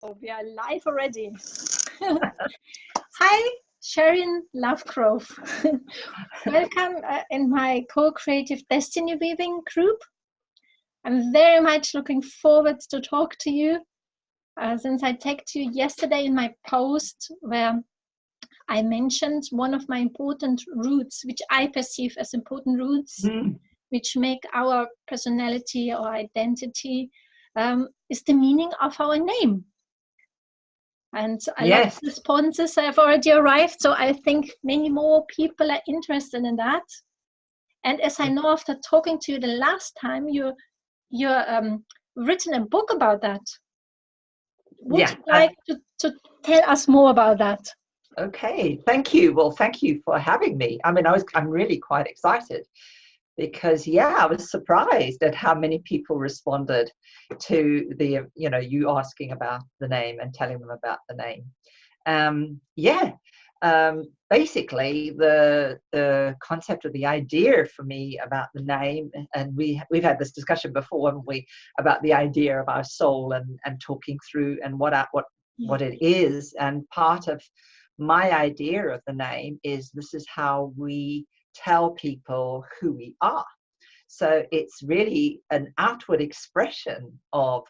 Oh, we are live already. Hi, Sherine Lovegrove. Welcome in my co-creative destiny weaving group. I'm very much looking forward to talk to you since I tagged you yesterday in my post where I mentioned one of my important roots, which I perceive as important roots, which make our personality or identity, is the meaning of our name. And a lot of responses have already arrived, so I think many more people are interested in that. And as I know after talking to you the last time, you're written a book about that. Would you like to tell us more about that? Okay, thank you. Well, thank you for having me. I mean, I'm really quite excited because, I was surprised at how many people responded to the, you asking about the name and telling them about the name. Basically, the concept or the idea for me about the name, and we've had this discussion before, haven't we, about the idea of our soul and talking through and what it is. And part of my idea of the name is this is how we tell people who we are. So it's really an outward expression of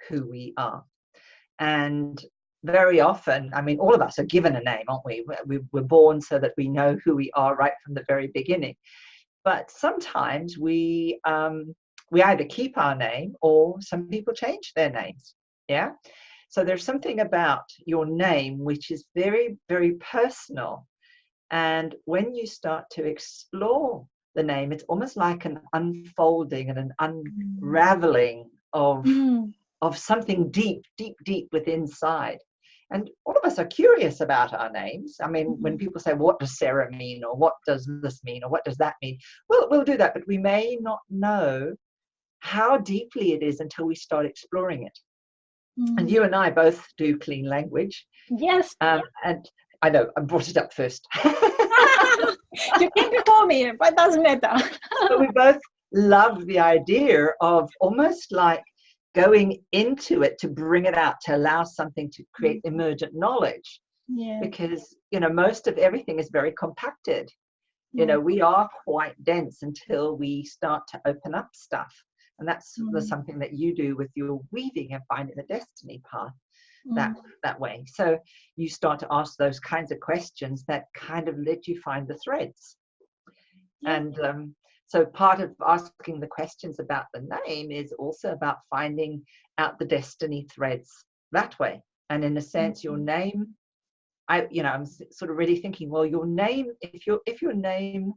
who we are. And very often, I mean, all of us are given a name, aren't we? We're born so that we know who we are right from the very beginning. But sometimes we either keep our name or some people change their names. Yeah. So there's something about your name which is very, very personal. And when you start to explore the name, it's almost like an unfolding and an unraveling of something deep, deep, deep within inside. And all of us are curious about our names. I mean, when people say, what does Sarah mean? Or what does this mean? Or what does that mean? Well, we'll do that, but we may not know how deeply it is until we start exploring it. And you and I both do clean language. Yes. And I know, I brought it up first. You came before me, but it doesn't matter. But we both love the idea of almost like going into it to bring it out, to allow something to create emergent knowledge. Yeah. Because, most of everything is very compacted. We are quite dense until we start to open up stuff. And that's something that you do with your weaving and finding the destiny path that way. So you start to ask those kinds of questions that kind of let you find the threads. Yeah. And so part of asking the questions about the name is also about finding out the destiny threads that way. And in a sense, your name, I'm sort of really thinking, well, your name, if your name,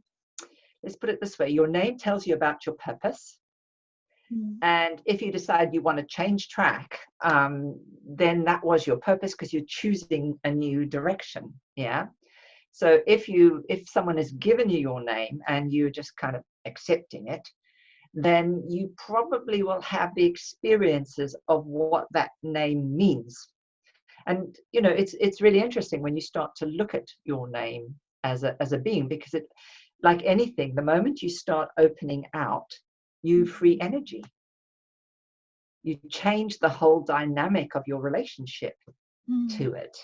let's put it this way, your name tells you about your purpose. And if you decide you want to change track, then that was your purpose because you're choosing a new direction. Yeah. So if someone has given you your name and you're just kind of accepting it, then you probably will have the experiences of what that name means. And, it's really interesting when you start to look at your name as a being, because it, like anything, the moment you start opening out, you free energy. You change the whole dynamic of your relationship to it.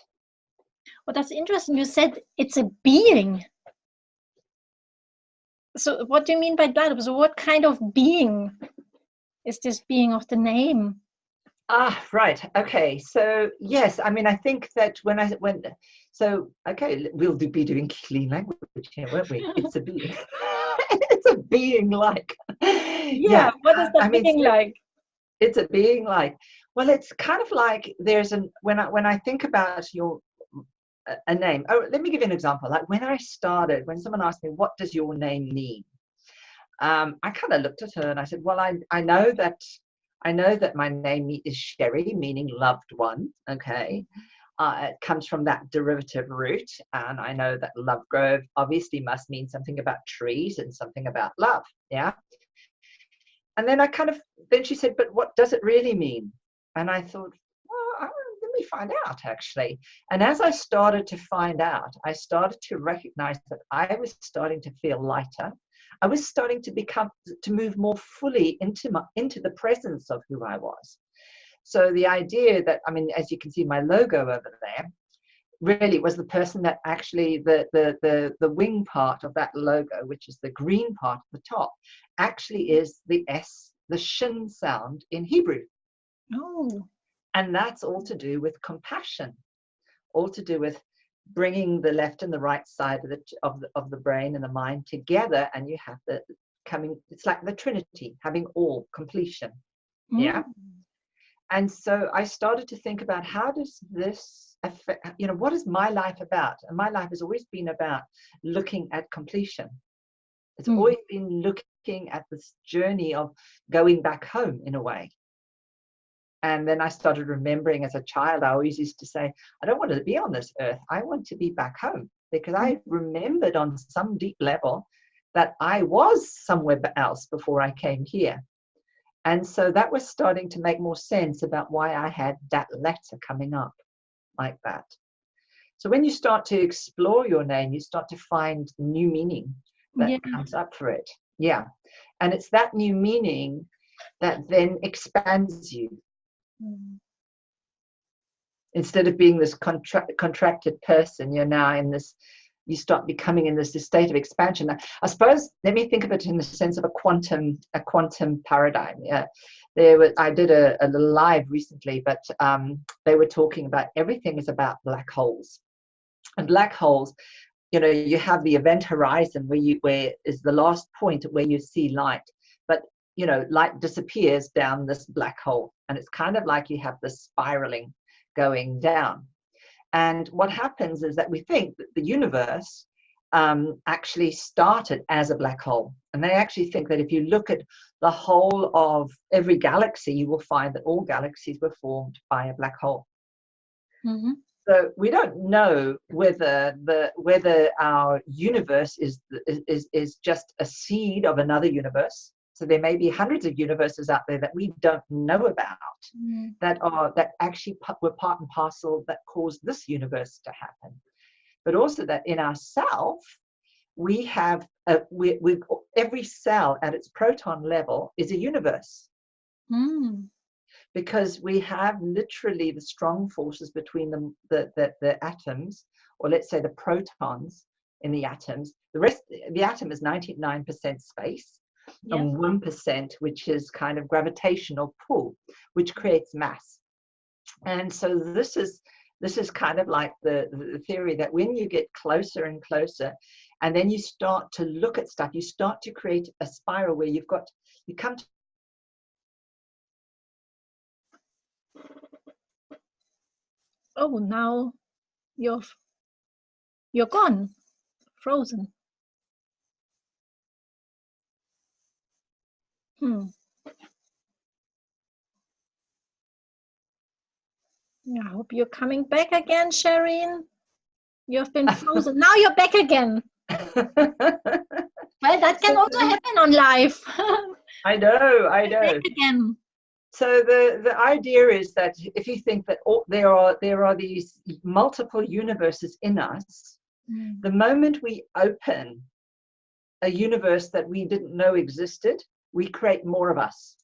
Well, that's interesting. You said it's a being. So what do you mean by that? So what kind of being is this being of the name? Right. Okay. So yes, I mean, I think that we'll be doing clean language here, won't we? It's a being. It's a being like. Yeah. What is that being like? It's a being like. Well, it's kind of like when I think about a name. Oh, let me give you an example. Like when someone asked me, "What does your name mean?" I kind of looked at her and I said, "Well, I know that my name is Sherry, meaning loved one. Okay, it comes from that derivative root, and I know that Lovegrove obviously must mean something about trees and something about love. Yeah." And then then she said, "But what does it really mean?" And I thought, well, let me find out, actually. And as I started to find out, I started to recognize that I was starting to feel lighter. I was starting to move more fully into the presence of who I was. So the idea that, I mean, as you can see my logo over there, really was the person that actually, the wing part of that logo, which is the green part at the top, actually is the S, the shin sound in Hebrew. Oh. And that's all to do with compassion, all to do with bringing the left and the right side of the brain and the mind together, and you have the coming, it's like the Trinity, having all, completion. Yeah. And so I started to think about, how does this affect, you know, what is my life about? And my life has always been about looking at completion. It's always been looking at this journey of going back home in a way. And then I started remembering as a child, I always used to say, I don't want to be on this earth. I want to be back home, because I remembered on some deep level that I was somewhere else before I came here. And so that was starting to make more sense about why I had that letter coming up like that. So when you start to explore your name, you start to find new meaning that comes up for it. Yeah. And it's that new meaning that then expands you. Instead of being this contracted person, you're now in this, you start becoming in this state of expansion. Now, I suppose, let me think of it in the sense of a quantum paradigm. Yeah, I did a little live recently, but they were talking about everything is about black holes. And black holes, you know, you have the event horizon where is the last point where you see light, but you know, light disappears down this black hole, and it's kind of like you have this spiraling going down. And what happens is that we think that the universe actually started as a black hole. And they actually think that if you look at the whole of every galaxy, you will find that all galaxies were formed by a black hole. So we don't know whether our universe is just a seed of another universe. So there may be hundreds of universes out there that we don't know about, that actually were part and parcel that caused this universe to happen. But also that in ourselves, we have every cell at its proton level is a universe. Because we have literally the strong forces between the atoms, or let's say the protons in the atoms. The atom is 99% space, and 1%, which is kind of gravitational pull, which creates mass. And so this is kind of like the theory that when you get closer and closer, and then you start to look at stuff, you start to create a spiral where you come to now you're gone, frozen. I hope you're coming back again, Sherine. You've been frozen. Now you're back again. Well, that can also happen on live. I know. Back again. So the idea is that if you think that there are these multiple universes in us, the moment we open a universe that we didn't know existed, we create more of us.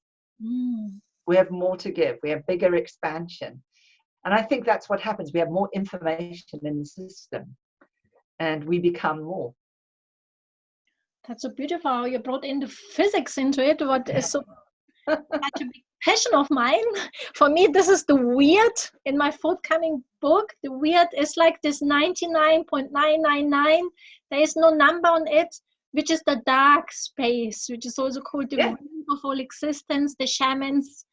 We have more to give. We have bigger expansion. And I think that's what happens. We have more information in the system, and we become more. That's so beautiful how you brought in the physics into it. What is so such a big passion of mine. For me, this is the weird in my forthcoming book. The weird is like this 99.999. There is no number on it, which is the dark space, which is also called the root of all existence. The shamans,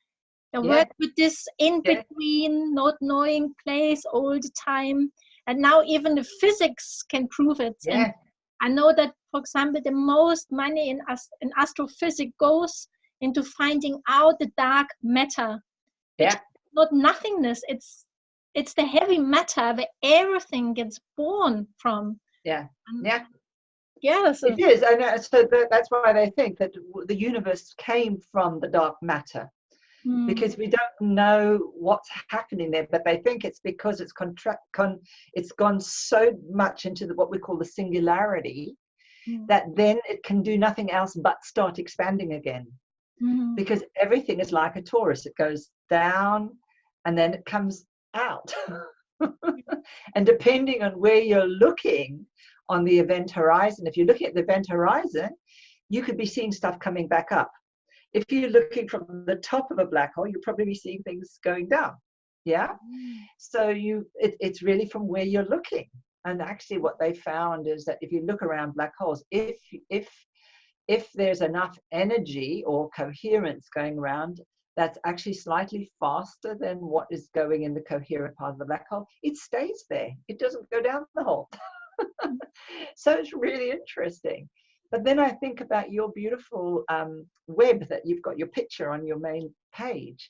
they work with this in between, not knowing place all the time. And now even the physics can prove it. And I know that, for example, the most money in astrophysics goes into finding out the dark matter. It's not nothingness. It's the heavy matter where everything gets born from. So it is. And so that's why they think that the universe came from the dark matter. Because we don't know what's happening there, but they think it's because it's it's gone so much into what we call the singularity that then it can do nothing else but start expanding again. Because everything is like a torus. It goes down, and then it comes out. And depending on where you're looking on the event horizon, if you're looking at the event horizon, you could be seeing stuff coming back up. If you're looking from the top of a black hole, you'll probably be seeing things going down. Yeah. So it's really from where you're looking. And actually what they found is that if you look around black holes, if there's enough energy or coherence going around that's actually slightly faster than what is going in the coherent part of the black hole, it stays there. It doesn't go down the hole. So it's really interesting. But then I think about your beautiful web that you've got your picture on your main page.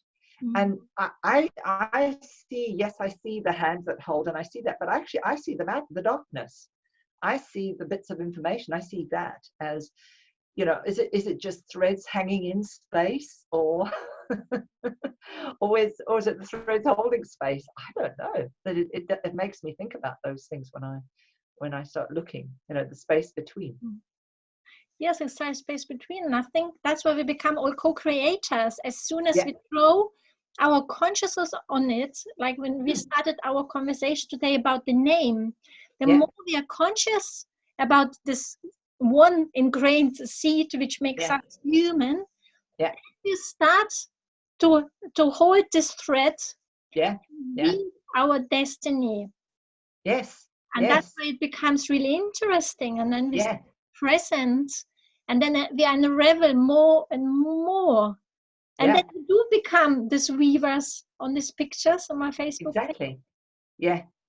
And I see, yes, I see the hands that hold, and I see that, but actually I see the darkness. I see the bits of information. I see that as, you know, is it just threads hanging in space, or or is it the threads holding space? I don't know. But it makes me think about those things when I start looking, you know, the space between. Yes, it's time space between. And I think that's where we become all co-creators. As soon as we throw our consciousness on it, like when we started our conversation today about the name, the more we are conscious about this one ingrained seed which makes us human, we start to hold this thread, our destiny. Yes. And that's where it becomes really interesting. And then we stay present, and then we unravel more and more. And then we do become these weavers on these pictures on my Facebook page.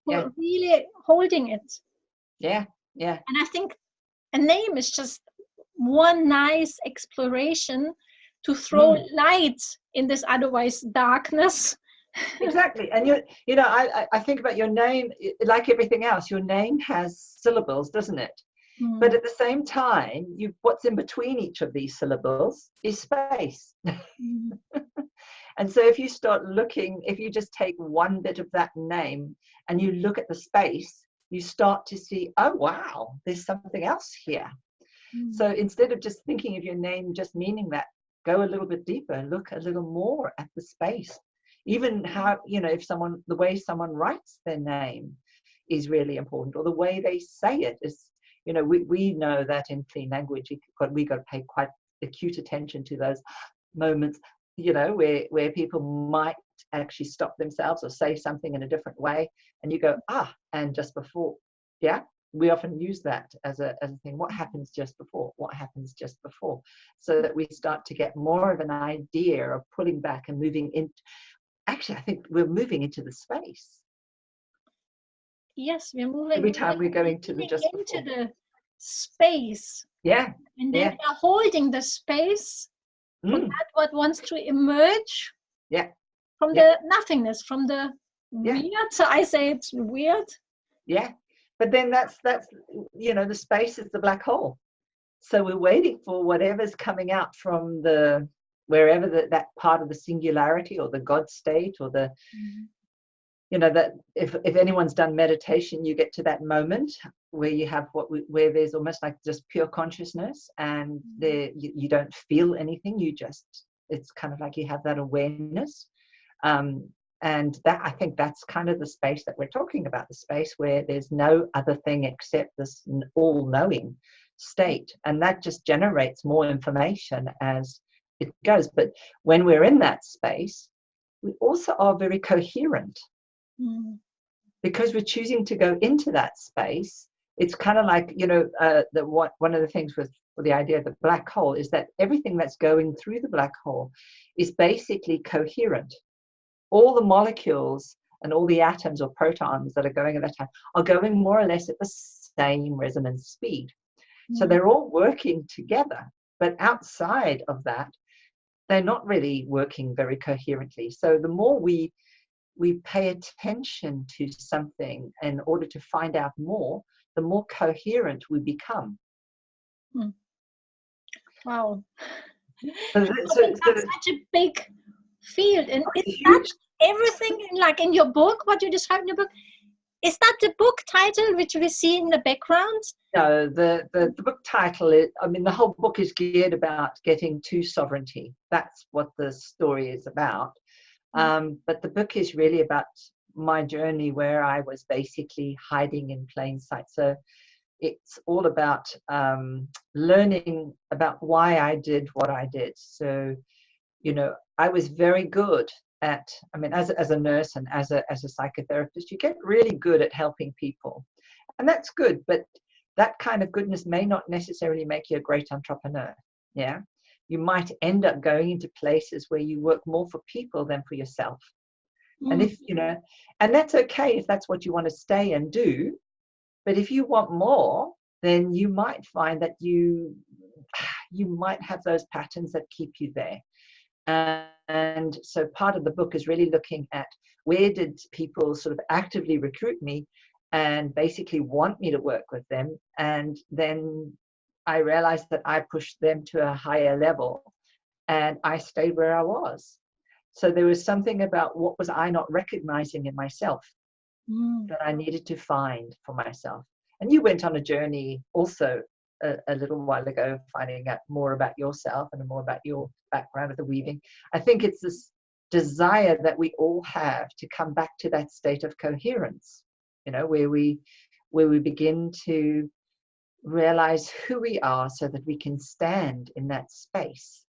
We're really holding it. And I think a name is just one nice exploration to throw light in this otherwise darkness. Exactly. And you know, I think about your name, like everything else, your name has syllables, doesn't it? But at the same time, what's in between each of these syllables is space. And so if you start looking, if you just take one bit of that name and you look at the space, you start to see, oh, wow, there's something else here. So instead of just thinking of your name just meaning that, go a little bit deeper, look a little more at the space. Even how, you know, the way someone writes their name is really important, or the way they say it is, you know, we know that in clean language, we got to pay quite acute attention to those moments, you know, where people might actually stop themselves or say something in a different way, and you go, and just before, we often use that as a thing. What happens just before? What happens just before? So that we start to get more of an idea of pulling back and moving in. Actually, I think we're moving into the space. Yes, we're moving. Every time we're going to into the space. And then we are holding the space for that what wants to emerge. From the nothingness, from the weird. So I say it's weird. But then that's you know, the space is the black hole. So we're waiting for whatever's coming out from wherever that part of the singularity or the God state, or the you know, that if anyone's done meditation, you get to that moment where you have where there's almost like just pure consciousness, and there you don't feel anything. It's kind of like you have that awareness, and that, I think that's kind of the space that we're talking about, the space where there's no other thing except this all-knowing state, and that just generates more information as it goes. But when we're in that space, we also are very coherent. Because we're choosing to go into that space. It's kind of like, you know, one of the things with the idea of the black hole is that everything that's going through the black hole is basically coherent. All the molecules and all the atoms or protons that are going at that time are going more or less at the same resonance speed. So they're all working together, but outside of that, they're not really working very coherently. So the more we pay attention to something in order to find out more, the more coherent we become. Wow. So that's such a big field. And is that everything, like in your book, what you describe in your book? Is that the book title which we see in the background? No, the book title is, I mean, the whole book is geared about getting to sovereignty. That's what the story is about. But the book is really about my journey where I was basically hiding in plain sight. So it's all about learning about why I did what I did. So, you know, I was very good at, I mean, as a nurse and as a psychotherapist, you get really good at helping people. And that's good, but that kind of goodness may not necessarily make you a great entrepreneur. Yeah. You might end up going into places where you work more for people than for yourself. And if, you know, and that's okay if that's what you want to stay and do. But if you want more, then you might find that you might have those patterns that keep you there. And so part of the book is really looking at where did people sort of actively recruit me and basically want me to work with them. And then I realized that I pushed them to a higher level and I stayed where I was. So there was something about what was I not recognizing in myself that I needed to find for myself. And you went on a journey also a little while ago, finding out more about yourself and more about your background with the weaving. I think it's this desire that we all have to come back to that state of coherence, you know, where we begin to realize who we are so that we can stand in that space.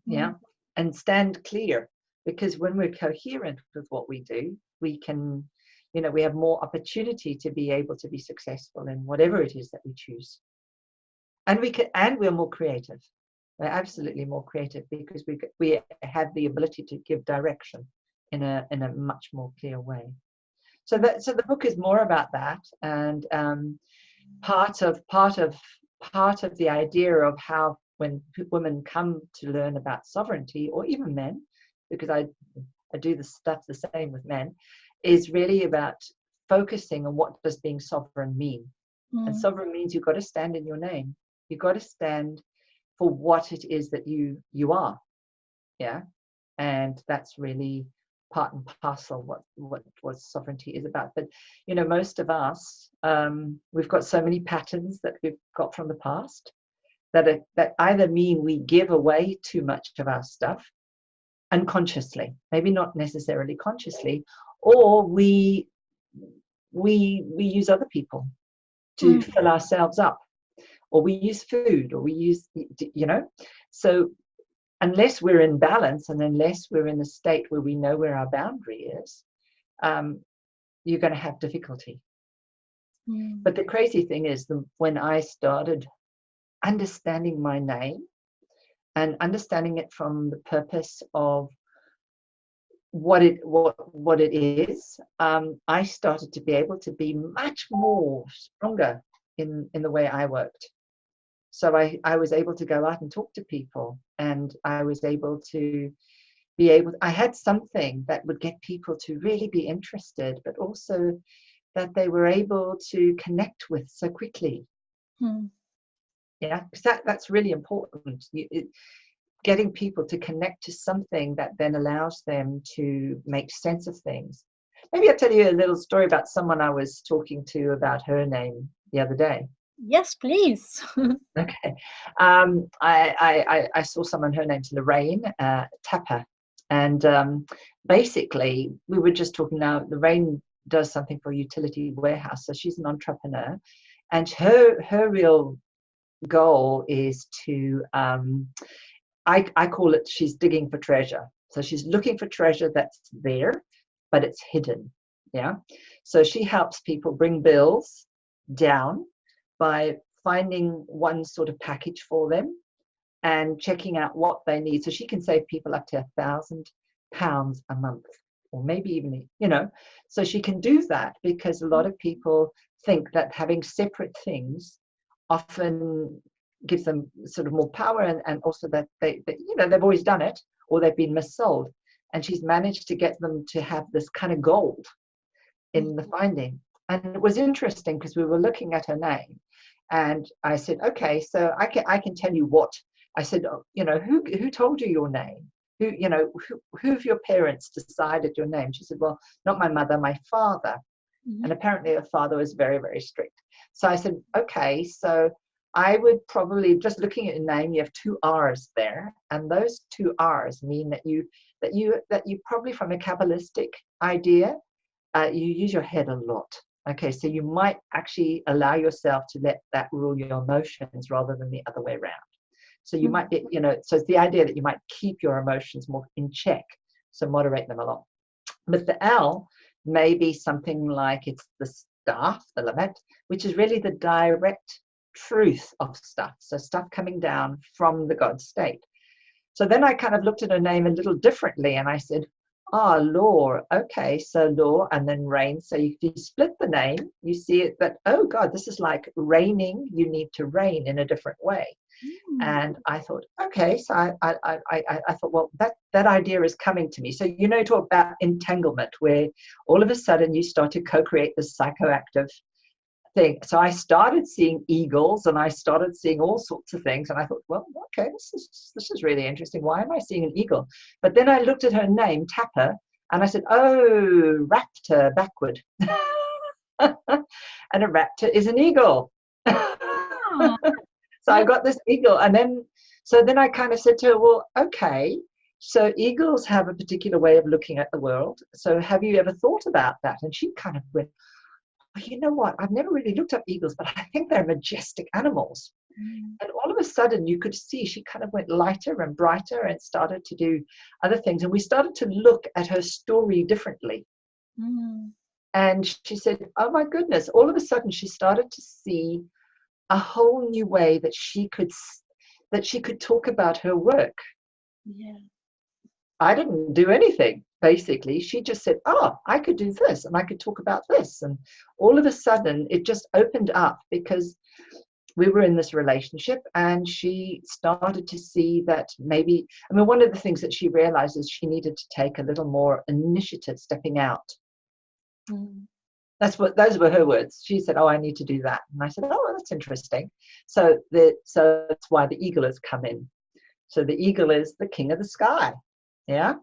Yeah. And stand clear, because when we're coherent with what we do, we can, you know, we have more opportunity to be able to be successful in whatever it is that we choose. And we're more creative. We're absolutely more creative because we have the ability to give direction in a much more clear way. So the book is more about that, and part of the idea of how when women come to learn about sovereignty, or even men, because I do the stuff the same with men, is really about focusing on what does being sovereign mean. And sovereign means you've got to stand in your name. You've got to stand for what it is that you are. Yeah. And that's really part and parcel what sovereignty is about. But, you know, most of us, we've got so many patterns that we've got from the past that either mean we give away too much of our stuff unconsciously, maybe not necessarily consciously, or we use other people to fill ourselves up, or we use food, or we use, you know, so unless we're in balance and unless we're in a state where we know where our boundary is, you're going to have difficulty. But the crazy thing is, when I started understanding my name and understanding it from the purpose of what it is, I started to be able to be much more stronger in the way I worked. So I was able to go out and talk to people, and I was able to I had something that would get people to really be interested, but also that they were able to connect with so quickly. Yeah, because that's really important. Getting people to connect to something that then allows them to make sense of things. Maybe I'll tell you a little story about someone I was talking to about her name the other day. Yes, please. Okay. I saw someone, her name's Lorraine Tapper. And basically, we were just talking now, Lorraine does something for a utility warehouse. So she's an entrepreneur. And her real goal is to, I call it, she's digging for treasure. So she's looking for treasure that's there, but it's hidden. Yeah. So she helps people bring bills down by finding one sort of package for them and checking out what they need. So she can save people up to £1,000 a month, or maybe even, you know, so she can do that because a lot of people think that having separate things often gives them sort of more power, and also that they you know, they've always done it, or they've been missold. And she's managed to get them to have this kind of gold in the finding. And it was interesting because we were looking at her name, and I said, okay, so I can tell you what. I said, oh, you know, who told you your name? Who, you know, who of your parents decided your name? She said, well, not my mother, my father. And apparently her father was very, very strict. So I said, okay, so I would probably, just looking at your name, you have 2 R's there, and those 2 R's mean that you probably, from a Kabbalistic idea, you use your head a lot. Okay, so you might actually allow yourself to let that rule your emotions rather than the other way around. So you might be, so it's the idea that you might keep your emotions more in check, so moderate them a lot. But the L may be something like it's the staff, the lament, which is really the direct truth of stuff. So stuff coming down from the God state. So then I kind of looked at her name a little differently, and I said, law. Okay, so law and then rain. So if you split the name, you see it that, oh God, this is like raining. You need to rain in a different way. And I thought, okay, so I thought, well, that idea is coming to me. So, talk about entanglement, where all of a sudden you start to co-create this psychoactive thing. So I started seeing eagles, and I started seeing all sorts of things, and I thought, well, okay, this is really interesting. Why am I seeing an eagle? But then I looked at her name, Tapper, and I said, oh, raptor backward. And a raptor is an eagle. So I got this eagle, and then I kind of said to her, well, okay, so eagles have a particular way of looking at the world. So have you ever thought about that? And she kind of went, well, you know what? I've never really looked up eagles, but I think they're majestic animals. And all of a sudden you could see she kind of went lighter and brighter and started to do other things. And we started to look at her story differently. And she said, oh my goodness, all of a sudden she started to see a whole new way that she could talk about her work. Yeah. I didn't do anything, basically. She just said, oh, I could do this, and I could talk about this. And all of a sudden it just opened up, because we were in this relationship, and she started to see that maybe, one of the things that she realized is she needed to take a little more initiative stepping out. Those were her words. She said, oh, I need to do that. And I said, oh, that's interesting. So that's why the eagle has come in. So the eagle is the king of the sky. Yeah.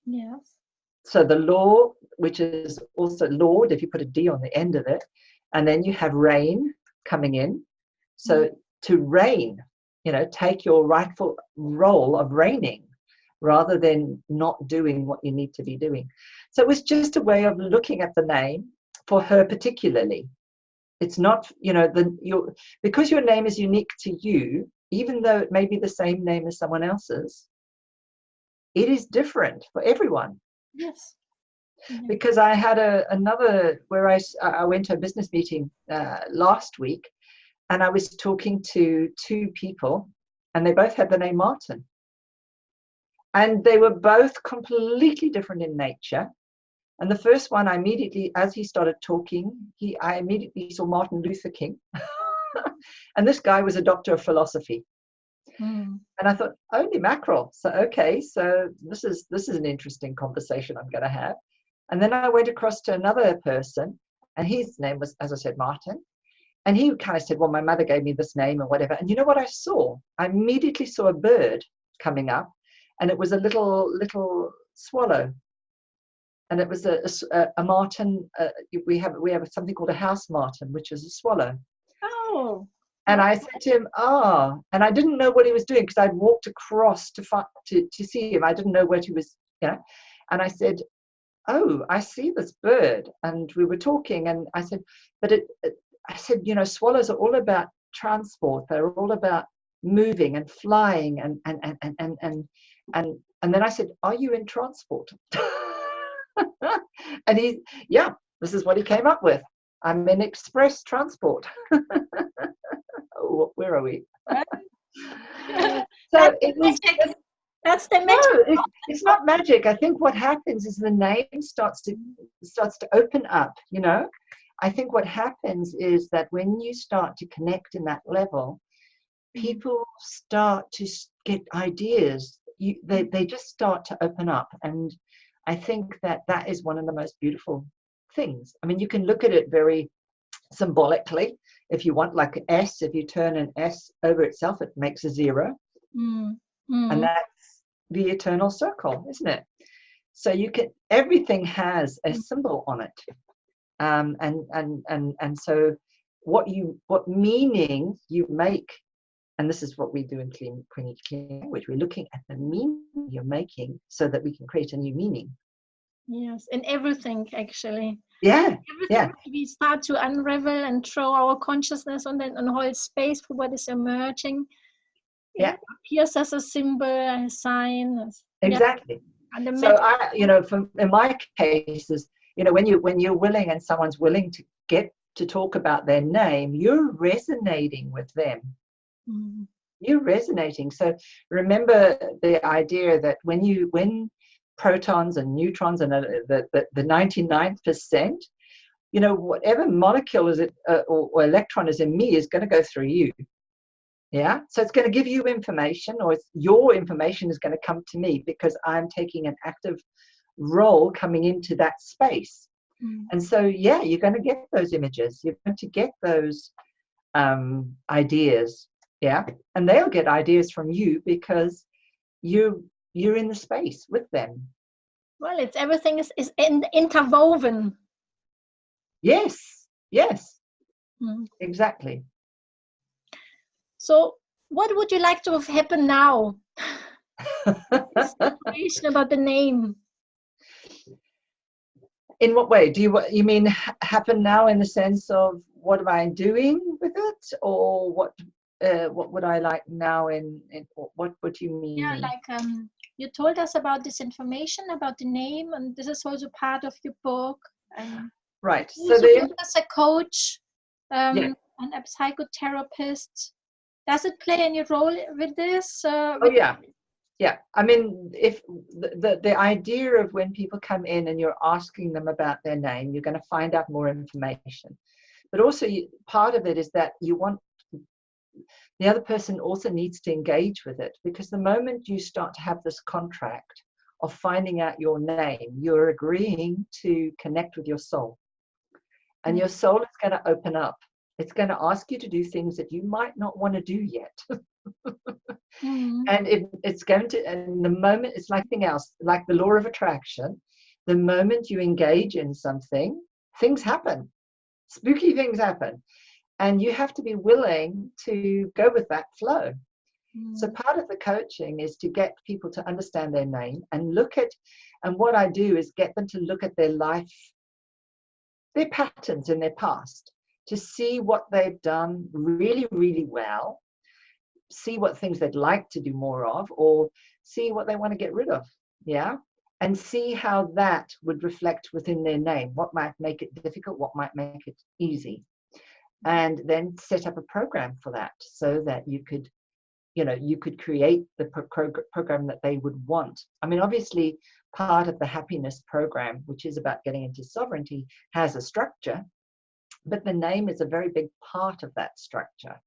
Yes. So the law, which is also Lord, if you put a D on the end of it, and then you have rain coming in. So to reign, take your rightful role of reigning, rather than not doing what you need to be doing. So it was just a way of looking at the name for her particularly. It's not, because your name is unique to you, even though it may be the same name as someone else's, it is different for everyone. Yes. Because I had another, where I went to a business meeting last week, and I was talking to 2 people, and they both had the name Martin. And they were both completely different in nature. And the first one, I immediately, as he started talking, I immediately saw Martin Luther King. And this guy was a doctor of philosophy. And I thought, holy mackerel. So, okay, so this is an interesting conversation I'm going to have. And then I went across to another person, and his name was, as I said, Martin. And he kind of said, well, my mother gave me this name and whatever. And you know what I saw? I immediately saw a bird coming up. And it was a little swallow, and it was a martin. We have something called a house martin, which is a swallow. Oh. And I said to him, and I didn't know what he was doing, because I'd walked across to see him. I didn't know what he was, And I said, oh, I see this bird. And we were talking, and I said, but I said, swallows are all about transport. They're all about moving and flying, and then I said, are you in transport? And this is what he came up with. I'm in express transport. Where are we? So it was just, that's the magic. No, it's not magic. I think what happens is the name starts to open up, I think what happens is that when you start to connect in that level, people start to get ideas. They just start to open up. And I think that is one of the most beautiful things. You can look at it very symbolically. If you want, like an S, if you turn an S over itself, it makes a 0. And that's the eternal circle, isn't it? So everything has a symbol on it. And so what meaning you make. And this is what we do in clean language. We're looking at the meaning you're making so that we can create a new meaning. Yes, in everything, actually. Yeah, everything we start to unravel and throw our consciousness on the whole space for what is emerging. Yeah, it appears as a symbol, a sign. Exactly. And so in my case is, when you're willing and someone's willing to get to talk about their name, you're resonating with them. Mm. You're resonating. So remember the idea that when protons and neutrons and the 99%, whatever molecule is it or electron is in me is going to go through you. Yeah, so it's going to give you information, or your information is going to come to me because I'm taking an active role coming into that space. Mm. And so, yeah, you're going to get those images. You're going to get those ideas. Yeah, and they'll get ideas from you because you're in the space with them. Well, everything is interwoven. Yes, exactly. So what would you like to have happen now? This information about the name. In what way? You mean happen now in the sense of what am I doing with it, or what would I like now in what do you mean? Yeah, like you told us about this information about the name, and this is also part of your book. Right. So as a coach and a psychotherapist, does it play any role with this? Yeah. I mean, if the idea of when people come in and you're asking them about their name, you're going to find out more information. But also part of it is that you want the other person also needs to engage with it, because the moment you start to have this contract of finding out your name, you're agreeing to connect with your soul. And your soul is going to open up. It's going to ask you to do things that you might not want to do yet. And it's going to, and the moment, it's like anything else, like the law of attraction, the moment you engage in something, things happen. Spooky things happen. And you have to be willing to go with that flow. So part of the coaching is to get people to understand their name and and what I do is get them to look at their life, their patterns in their past, to see what they've done really, really well, see what things they'd like to do more of, or see what they want to get rid of. Yeah. And see how that would reflect within their name, what might make it difficult, what might make it easy. And then set up a program for that so that you could create the program that they would want. I mean, obviously, part of the happiness program, which is about getting into sovereignty, has a structure, but the name is a very big part of that structure.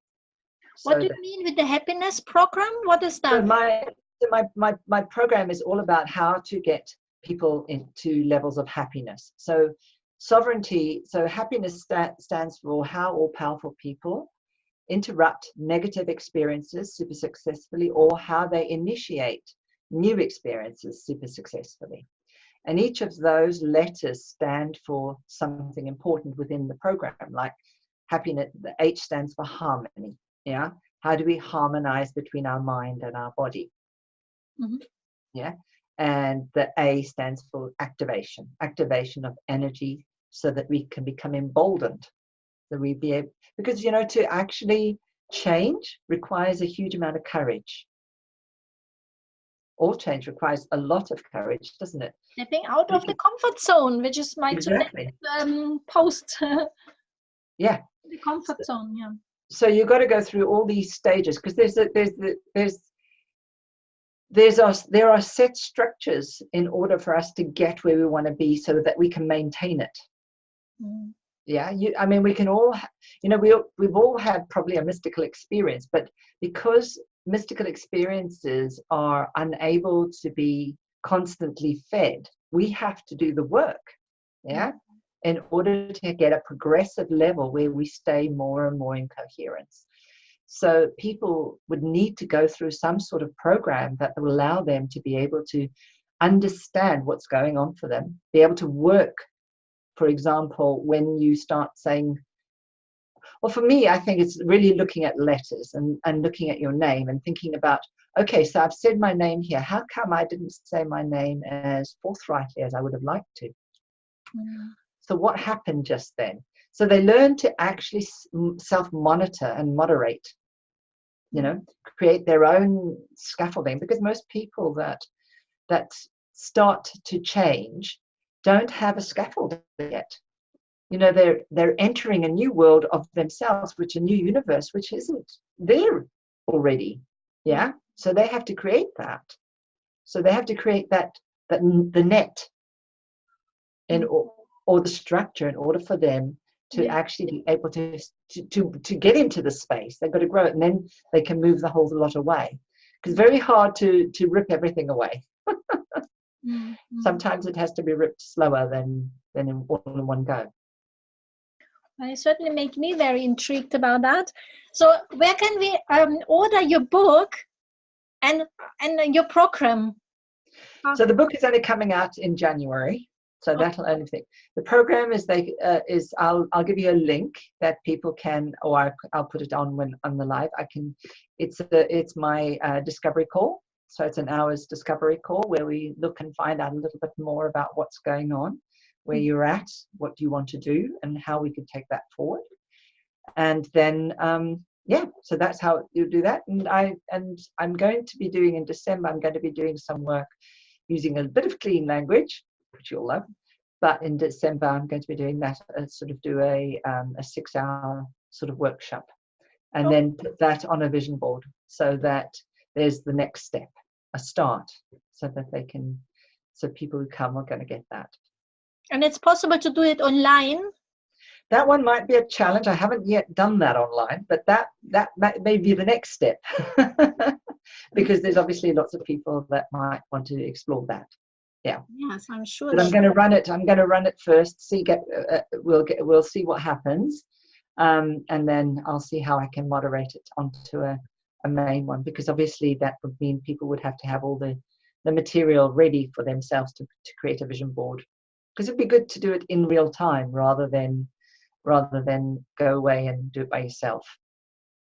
What do you mean with the happiness program? What is that? So my program is all about how to get people into levels of happiness. So sovereignty, so happiness stands for how all-powerful people interrupt negative experiences super successfully, or how they initiate new experiences super successfully. And each of those letters stand for something important within the program, like happiness. The H stands for harmony. Yeah. How do we harmonize between our mind and our body? Yeah. And the A stands for activation of energy, so that we can become emboldened. So we be able, because to actually change requires a huge amount of courage. All change requires a lot of courage, doesn't it? Stepping out of the comfort zone, which is my post. Yeah. The comfort zone. Yeah. So you've got to go through all these stages, because there are set structures in order for us to get where we want to be, so that we can maintain it. Yeah, I mean, we can all, we've all had probably a mystical experience, but because mystical experiences are unable to be constantly fed, we have to do the work, yeah, in order to get a progressive level where we stay more and more in coherence. So people would need to go through some sort of program that will allow them to be able to understand what's going on for them, be able to work. For example, when you start saying, Well, for me, I think it's really looking at letters and looking at your name and thinking about, okay, so I've said my name here. How come I didn't say my name as forthrightly as I would have liked to? So what happened just then? So they learn to actually self-monitor and moderate, create their own scaffolding, because most people that start to change don't have a scaffolding yet. They're entering a new world of themselves, which a new universe, which isn't there already. Yeah. So they have to create that. So they have to create that the net or the structure in order for them to actually be able to get into the space. They've got to grow it, and then they can move the whole lot away. Because it's very hard to rip everything away. Sometimes it has to be ripped slower than all in one go. Well, it certainly make me very intrigued about that. So where can we order your book and your program? So the book is only coming out in January. So that'll only think. The program is I'll give you a link that people can, or I'll put it on the live. It's my discovery call. So it's an hour's discovery call where we look and find out a little bit more about what's going on, where you're at, what do you want to do, and how we can take that forward. And then so that's how you do that. And I'm going to be doing in December. I'm going to be doing some work using a bit of clean language, which you'll love. But in December, I'm going to be doing that, sort of do a 6-hour sort of workshop, and then put that on a vision board so that there's the next step, a start, so that people who come are going to get that. And it's possible to do it online? That one might be a challenge. I haven't yet done that online, but that may be the next step. Because there's obviously lots of people that might want to explore that. Yeah. Yes, I'm sure. But I'm going to run it first. We'll see what happens, and then I'll see how I can moderate it onto a main one, because obviously that would mean people would have to have all the material ready for themselves to create a vision board. Because it'd be good to do it in real time rather than go away and do it by yourself.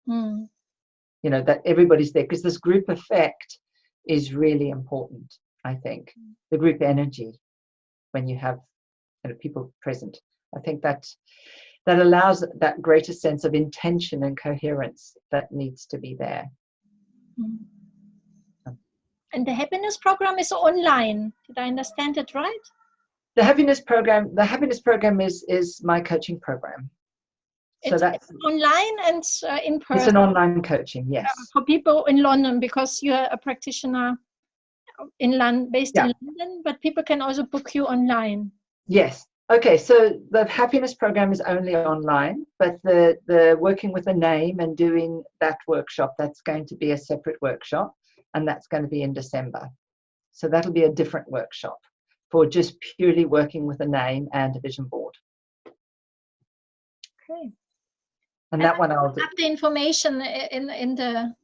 That everybody's there, because this group effect is really important. I think the group energy, when you have people present, I think that allows that greater sense of intention and coherence that needs to be there. And the happiness program is online. Did I understand it right? The happiness program is my coaching program. So that's online and in person. It's an online coaching, yes. For people in London, because you're a practitioner based in London, but people can also book you online. Yes. Okay, so the happiness program is only online, but the working with a name and doing that workshop, that's going to be a separate workshop, and that's going to be in December. So that'll be a different workshop for just purely working with a name and a vision board. Okay. And that one I'll have the information in the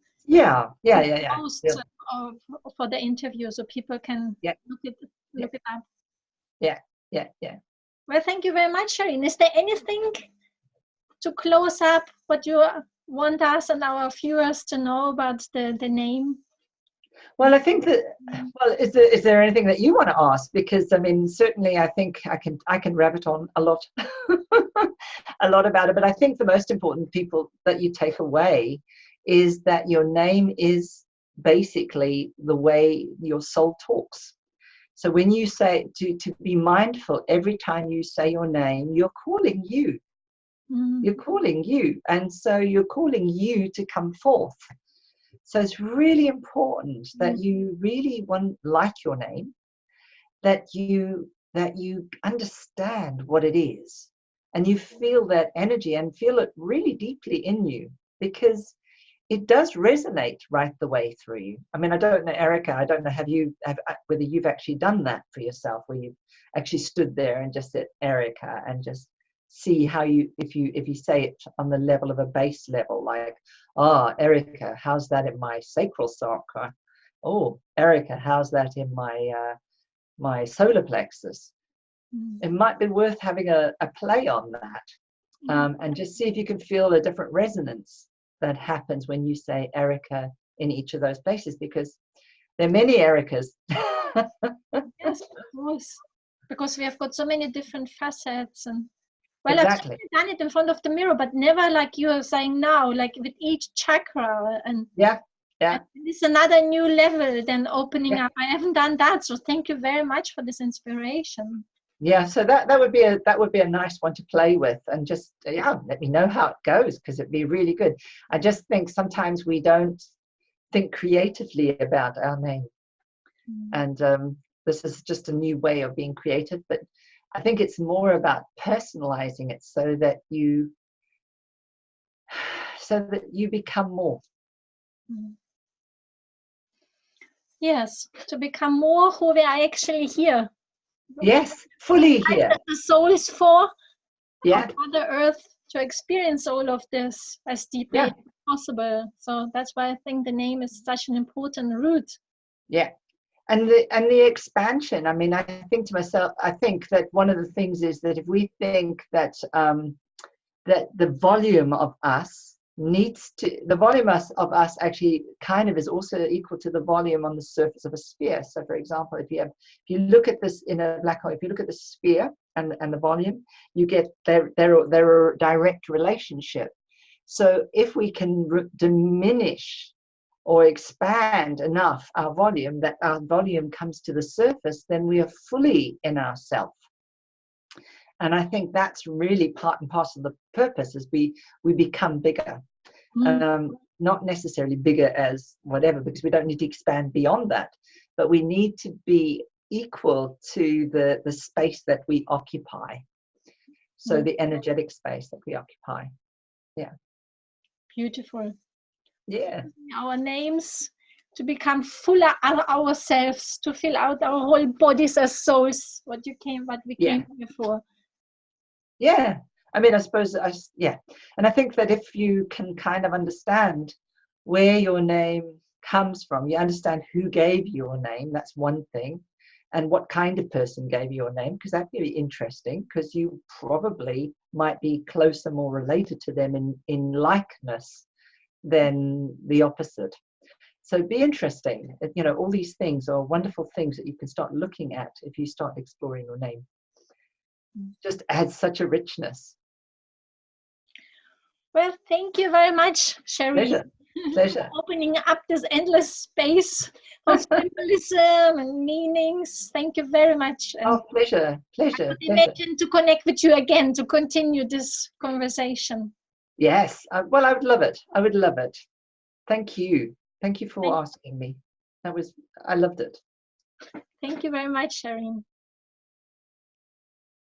post for the interview, so people can look it up. Yeah. Well, thank you very much, Sherine. Is there anything to close up what you want us and our viewers to know about the name? Well, I think that. Well, is there anything that you want to ask? Because I mean, certainly, I think I can rabbit on a lot, a lot about it. But I think the most important people that you take away is that your name is basically the way your soul talks. So when you say to be mindful every time you say your name, you're calling you. You're calling you, and so you're calling you to come forth. So it's really important that you really like your name, that you understand what it is, and you feel that energy and feel it really deeply in you, because it does resonate right the way through you. I mean, I don't know, Erica, I don't know whether you've actually done that for yourself, where you've actually stood there and just said Erica, and just see how if you say it on the level of a base level, like, Erica, how's that in my sacral chakra? Oh, Erica, how's that in my solar plexus? It might be worth having a play on that, And just see if you can feel a different resonance that happens when you say Erica in each of those places, because there are many Ericas. Yes, of course. Because we have got so many different facets. And well, Exactly. I've done it in front of the mirror, but never like you are saying now, like with each chakra. And Yeah. and it's another new level than opening Yeah. up. I haven't done that, so thank you very much for this inspiration. Yeah, so that would be a nice one to play with, and just let me know how it goes, because it'd be really good. I just think sometimes we don't think creatively about our name, and this is just a new way of being creative. But I think it's more about personalizing it so that you become more. Yes, to become more who we are actually here. Yes, fully here. The soul is for Yeah. Mother Earth to experience all of this as deeply as possible. So that's why I think the name is such an important root. Yeah. And the expansion. I mean, I think to myself, I think that one of the things is that if we think that that the volume of us actually kind of is also equal to the volume on the surface of a sphere. So for example, if you look at this in a black hole, if you look at the sphere and the volume, you get they're a direct relationship. So if we can diminish or expand enough our volume, that our volume comes to the surface, then we are fully in ourself. And I think that's really part and parcel of the purpose, is we become bigger. Not necessarily bigger as whatever, because we don't need to expand beyond that, but we need to be equal to the space that we occupy. So the energetic space that we occupy. Yeah. Beautiful. Yeah. Our names to become fuller ourselves, to fill out our whole bodies as souls, what we came here for. Yeah. I mean, I suppose, and I think that if you can kind of understand where your name comes from, you understand who gave you your name, that's one thing, and what kind of person gave you your name, because that'd be interesting, because you probably might be closer, more related to them in likeness than the opposite. So it'd be interesting. All these things are wonderful things that you can start looking at if you start exploring your name. Just adds such a richness. Well, thank you very much, Sherine. Pleasure. For opening up this endless space of symbolism and meanings. Thank you very much. And pleasure. I could imagine to connect with you again to continue this conversation. Yes. Well, I would love it. Thank you. Thank you for asking me. I loved it. Thank you very much, Sherine.